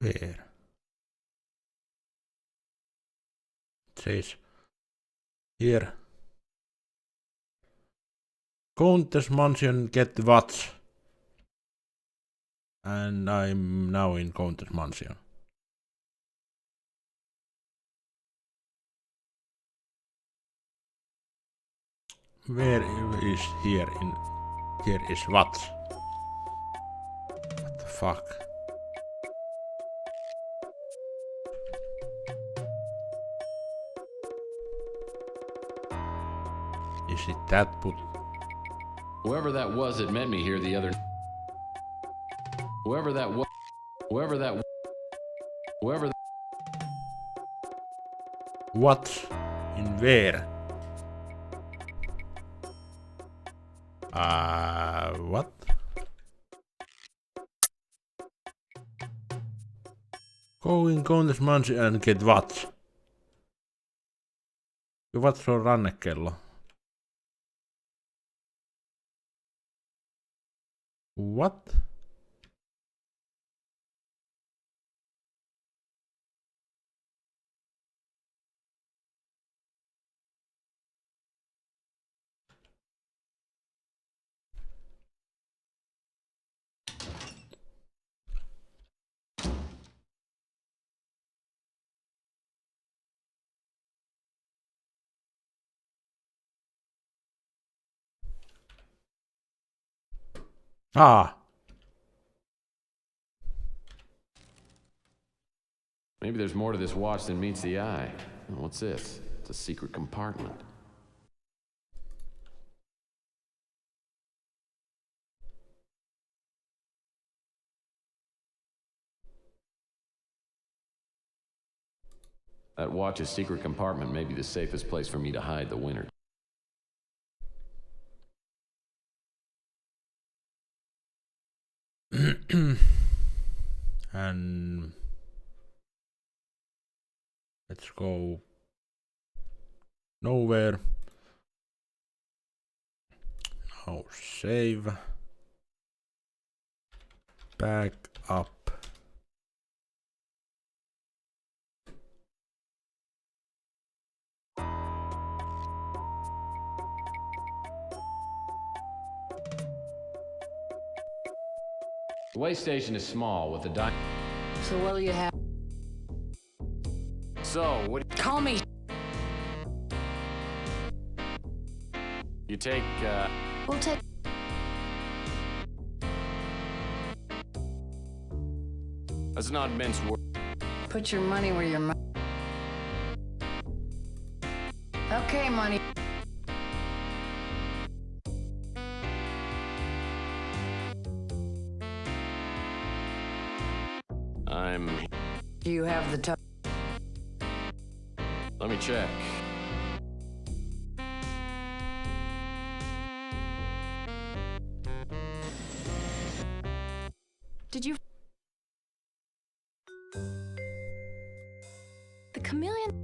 Where? It says here. Countess Mansion get what? And I'm now in Countess Mansion. Where is here in here is what? What the fuck? Is it that put? Whoever that was that met me here the other. Whoever that was. Whoever that. Whoever. What? In where? What? Go in Countess Mansion and get what? What se on rannekello? What? Maybe there's more to this watch than meets the eye. What's this? It's a secret compartment. That watch's secret compartment may be the safest place for me to hide the winner. And let's go nowhere. Now save. Back up. The way station is small with a So what'll you have? So, what Call me. you take, We'll take. let's not mince words. Put your money where your mouth. Okay, money. Do you have the time? Let me check. Did you... The chameleon...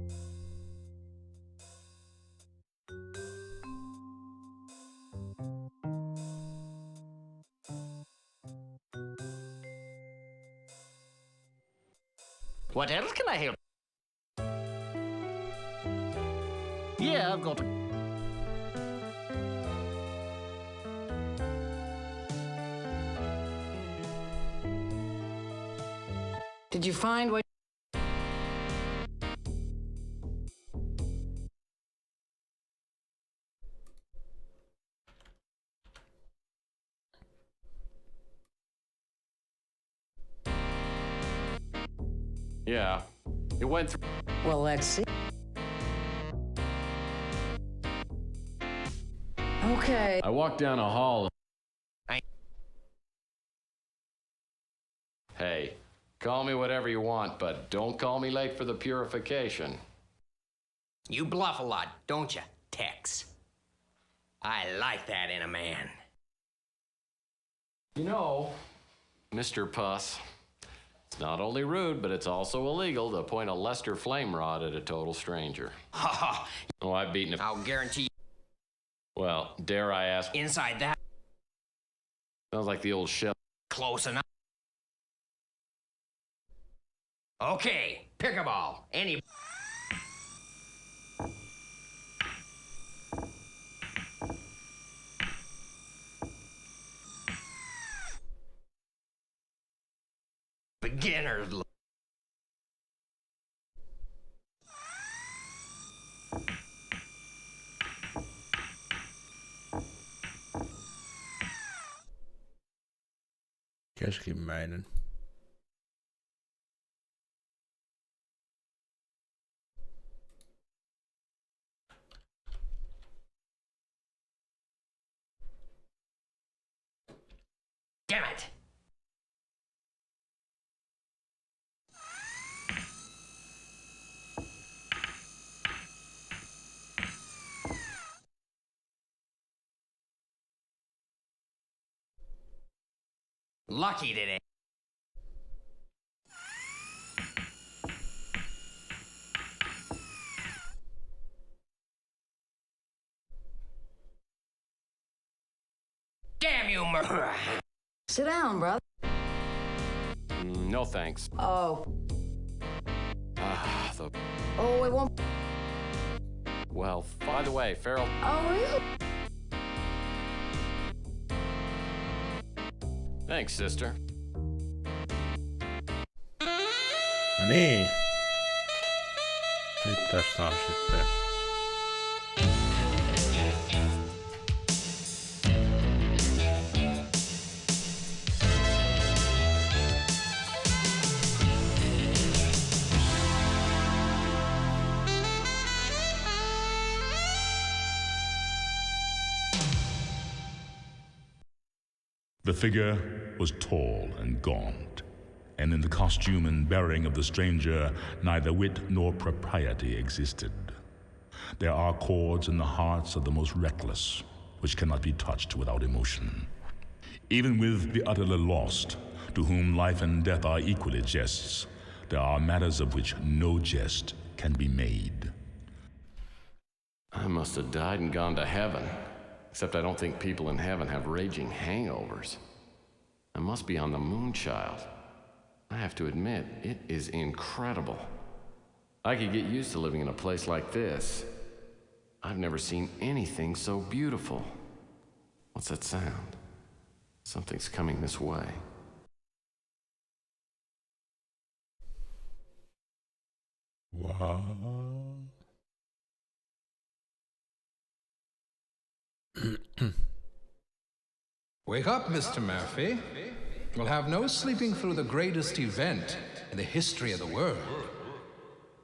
What else can I help? Yeah, I've got a... Did you find what? Yeah, it went through. Well, let's see. Okay. I walked down a hall. Hey, call me whatever you want, but don't call me late for the purification. You bluff a lot, don't you, Tex? I like that in a man. You know, Mr. Puss, it's not only rude, but it's also illegal to point a Lester flame rod at a total stranger. Ha ha! Oh, I've beaten a... I'll guarantee you. Well, dare I ask... Inside that... Sounds like the old shell. Close enough. Okay, pick a ball. Any... Beginner's luck. Keskimmäinen. Damn it! Lucky today. Damn you, murderer! Sit down, brother. No thanks. Oh. The... Oh, it won't. Well, by the way, Farrell... Oh, really? Thanks, sister. No niin. Nyt tästä on sitten... The figure was tall and gaunt, and in the costume and bearing of the stranger, neither wit nor propriety existed. There are chords in the hearts of the most reckless, which cannot be touched without emotion. Even with the utterly lost, to whom life and death are equally jests, there are matters of which no jest can be made. I must have died and gone to heaven. Except I don't think people in heaven have raging hangovers. I must be on the Moonchild. I have to admit, it is incredible. I could get used to living in a place like this. I've never seen anything so beautiful. What's that sound? Something's coming this way. Wow. Wake up, Mr. Murphy. We'll have no sleeping through the greatest event in the history of the world.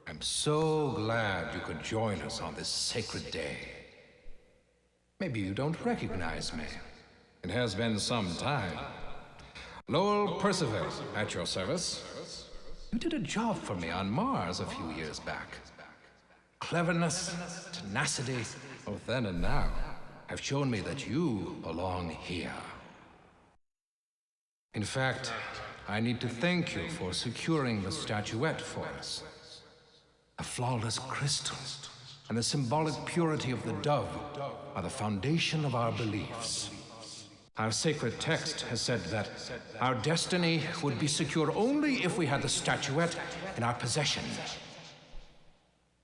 I'm so glad you could join us on this sacred day. Maybe you don't recognize me. It has been some time. Lowell Percival, at your service. You did a job for me on Mars a few years back. Cleverness, tenacity, both then and now, have shown me that you belong here. In fact, I need to thank you for securing the statuette for us. The flawless crystal and the symbolic purity of the dove are the foundation of our beliefs. Our sacred text has said that our destiny would be secure only if we had the statuette in our possession.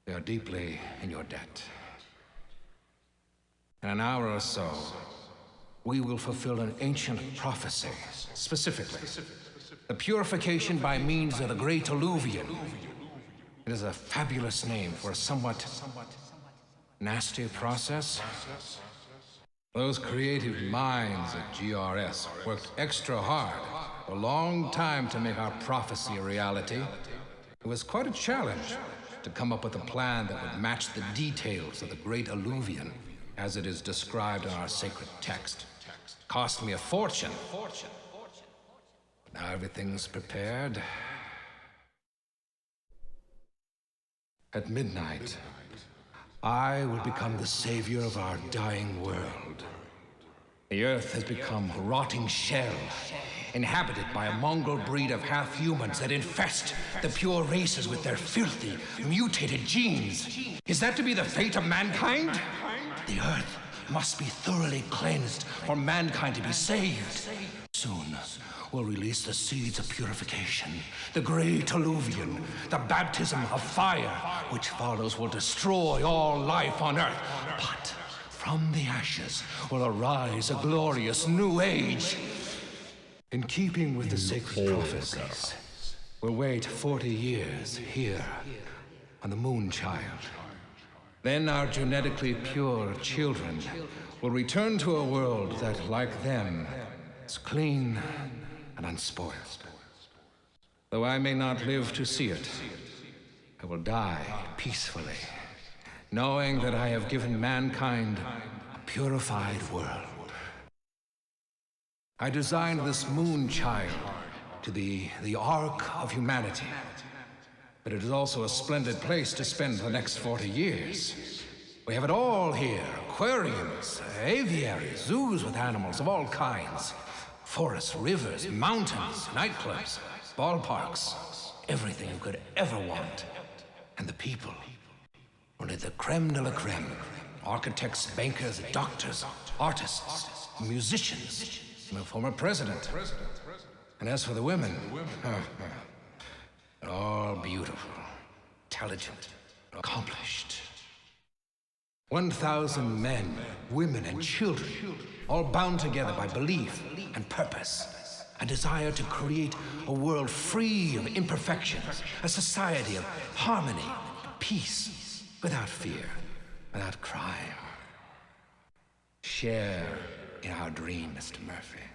We are deeply in your debt. In an hour or so, we will fulfill an ancient prophecy, specifically the purification by means of the Great Alluvion. It is a fabulous name for a somewhat nasty process. Those creative minds at GRS worked extra hard for a long time to make our prophecy a reality. It was quite a challenge to come up with a plan that would match the details of the Great Alluvion as it is described in our sacred text. Cost me a fortune. Now everything's prepared. At midnight, I will become the savior of our dying world. The earth has become a rotting shell, inhabited by a mongrel breed of half-humans that infest the pure races with their filthy, mutated genes. Is that to be the fate of mankind? The earth must be thoroughly cleansed for mankind to be saved. Soon, we'll release the seeds of purification, the great alluvion, the baptism of fire, which follows will destroy all life on earth. But from the ashes will arise a glorious new age. In keeping with the sacred prophecies, we'll wait 40 years here on the Moonchild. Then our genetically pure children will return to a world that, like them, is clean and unspoiled. Though I may not live to see it, I will die peacefully, knowing that I have given mankind a purified world. I designed this Moonchild to be the Ark of humanity. But it is also a splendid place to spend the next 40 years. We have it all here. Aquariums, aviaries, zoos with animals of all kinds. Forests, rivers, mountains, nightclubs, ballparks. Everything you could ever want. And the people. Only the creme de la creme. Architects, bankers, doctors, artists, musicians, and a former president. And as for the women... all beautiful, intelligent, accomplished. 1,000 men, women, and children, all bound together by belief and purpose, a desire to create a world free of imperfections, a society of harmony, peace, without fear, without crime. Share in our dream, Mr. Murphy.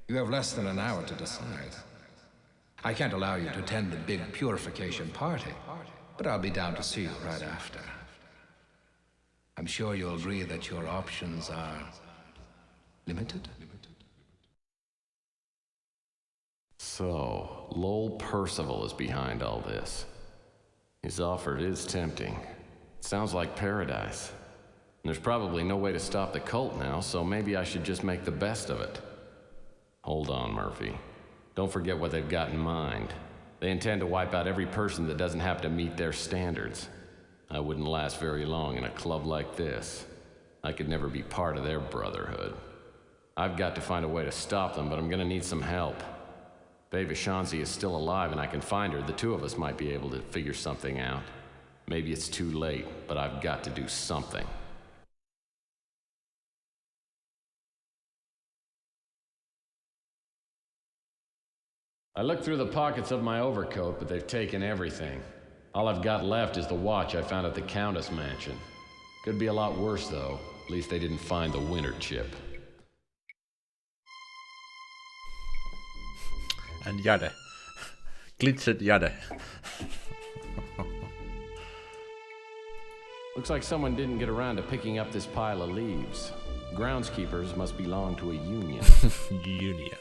You have less than an hour to decide. I can't allow you to attend the big purification party, but I'll be down to see you right after. I'm sure you'll agree that your options are limited. So, Lowell Percival is behind all this. His offer is tempting. It sounds like paradise. There's probably no way to stop the cult now, so maybe I should just make the best of it. Hold on, Murphy. Don't forget what they've got in mind. They intend to wipe out every person that doesn't happen to meet their standards. I wouldn't last very long in a club like this. I could never be part of their brotherhood. I've got to find a way to stop them, but I'm gonna need some help. If Ava Shanzi is still alive and I can find her, the two of us might be able to figure something out. Maybe it's too late, but I've got to do something. I looked through the pockets of my overcoat, but they've taken everything. All I've got left is the watch I found at the Countess mansion. Could be a lot worse, though. At least they didn't find the winter chip. And Jade. Glitched Jade. Looks like someone didn't get around to picking up this pile of leaves. Groundskeepers must belong to a union. Union.